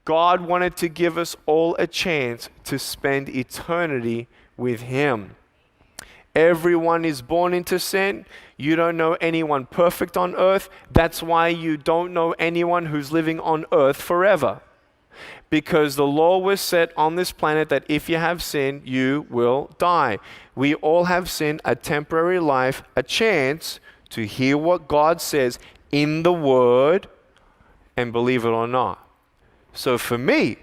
God wanted to give us all a chance to spend eternity with Him. Everyone is born into sin. You don't know anyone perfect on earth. That's why you don't know anyone who's living on earth forever. Because the law was set on this planet that if you have sin, you will die. We all have sin, a temporary life, a chance to hear what God says in the Word and believe it or not. So for me,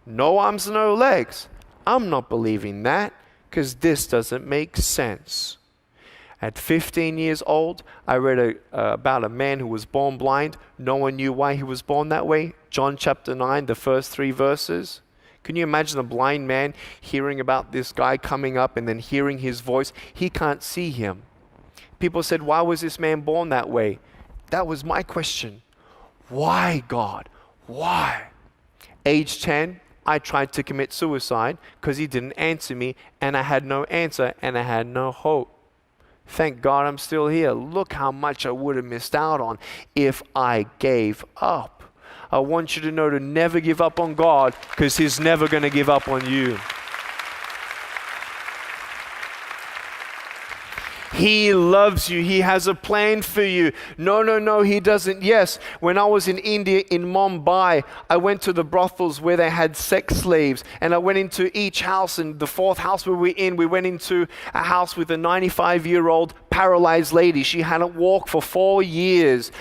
no arms, no legs. I'm not believing that because this doesn't make sense. At 15 years old, I read about a man who was born blind. No one knew why he was born that way. John chapter 9, the first 3 verses. Can you imagine a blind man hearing about this guy coming up and then hearing his voice? He can't see him. People said, why was this man born that way? That was my question. Why, God? Why? Age 10, I tried to commit suicide because he didn't answer me, and I had no answer and I had no hope. Thank God I'm still here. Look how much I would have missed out on if I gave up. I want you to know to never give up on God because He's never going to give up on you. He loves you. He has a plan for you. No, He doesn't. Yes, when I was in India, in Mumbai, I went to the brothels where they had sex slaves. And I went into each house. And the 4th house we were in, we went into a house with a 95-year-old paralyzed lady. She hadn't walked for 4 years.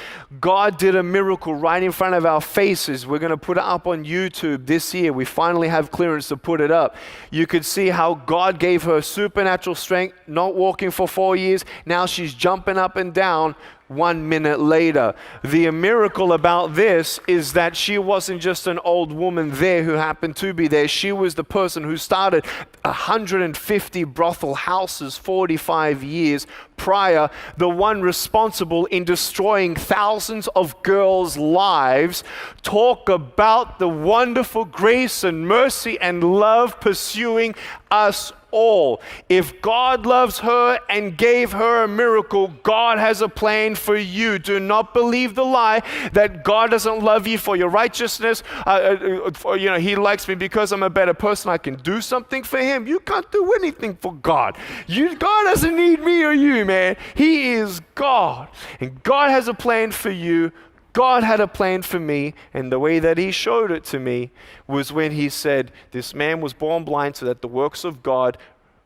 God did a miracle right in front of our faces. We're going to put it up on YouTube this year. We finally have clearance to put it up. You could see how God gave her supernatural strength, not walking for 4 years. Now she's jumping up and down 1 minute later. The miracle about this is that she wasn't just an old woman there who happened to be there. She was the person who started 150 brothel houses 45 years prior, the one responsible in destroying thousands of girls' lives. Talk about the wonderful grace and mercy and love pursuing us all. If God loves her and gave her a miracle, God has a plan for you. Do not believe the lie that God doesn't love you for your righteousness. He likes me because I'm a better person. I can do something for Him. You can't do anything for God. God doesn't need me or you, man. He is God. And God has a plan for you. God had a plan for me, and the way that He showed it to me was when He said, this man was born blind so that the works of God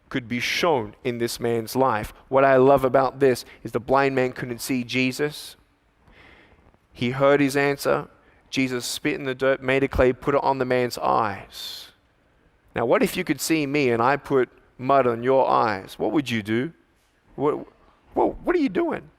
could be shown in this man's life. What I love about this is the blind man couldn't see Jesus. He heard His answer. Jesus spit in the dirt, made a clay, put it on the man's eyes. Now, what if you could see me and I put mud on your eyes? What would you do? What are you doing?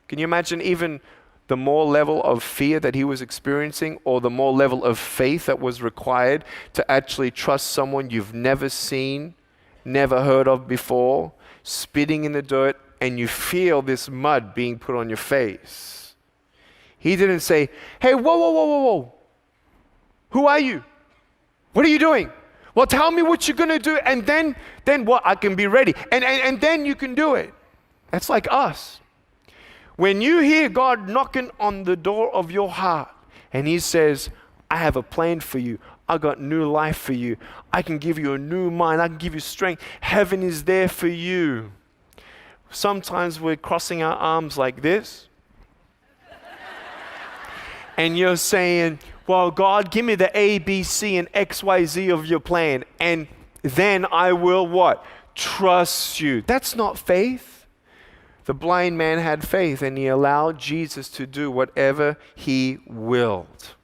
Can you imagine even the more level of fear that he was experiencing, or the more level of faith that was required to actually trust someone you've never seen, never heard of before, spitting in the dirt, and you feel this mud being put on your face? He didn't say, hey, whoa. Who are you? What are you doing? Well, tell me what you're going to do, and then what? I can be ready. And then you can do it. That's like us. When you hear God knocking on the door of your heart and He says, I have a plan for you. I got new life for you. I can give you a new mind. I can give you strength. Heaven is there for you. Sometimes we're crossing our arms like this. And you're saying, well, God, give me the A, B, C, and X, Y, Z of your plan. And then I will what? Trust you. That's not faith. The blind man had faith, and he allowed Jesus to do whatever He willed.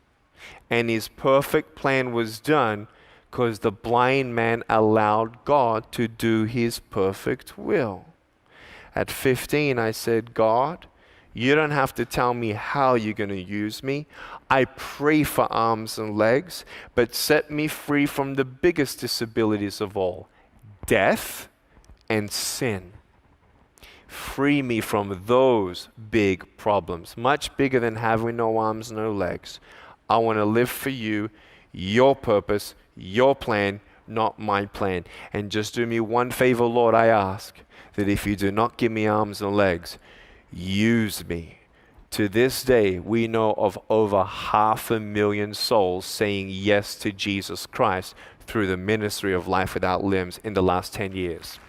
And his perfect plan was done because the blind man allowed God to do His perfect will. At 15, I said, God, you don't have to tell me how you're going to use me. I pray for arms and legs, but set me free from the biggest disabilities of all, death and sin. Free me from those big problems, much bigger than having no arms, no legs. I want to live for you, your purpose, your plan, not my plan. And just do me one favor, Lord, I ask, that if you do not give me arms and legs, use me. To this day, we know of over 500,000 souls saying yes to Jesus Christ through the ministry of Life Without Limbs in the last 10 years.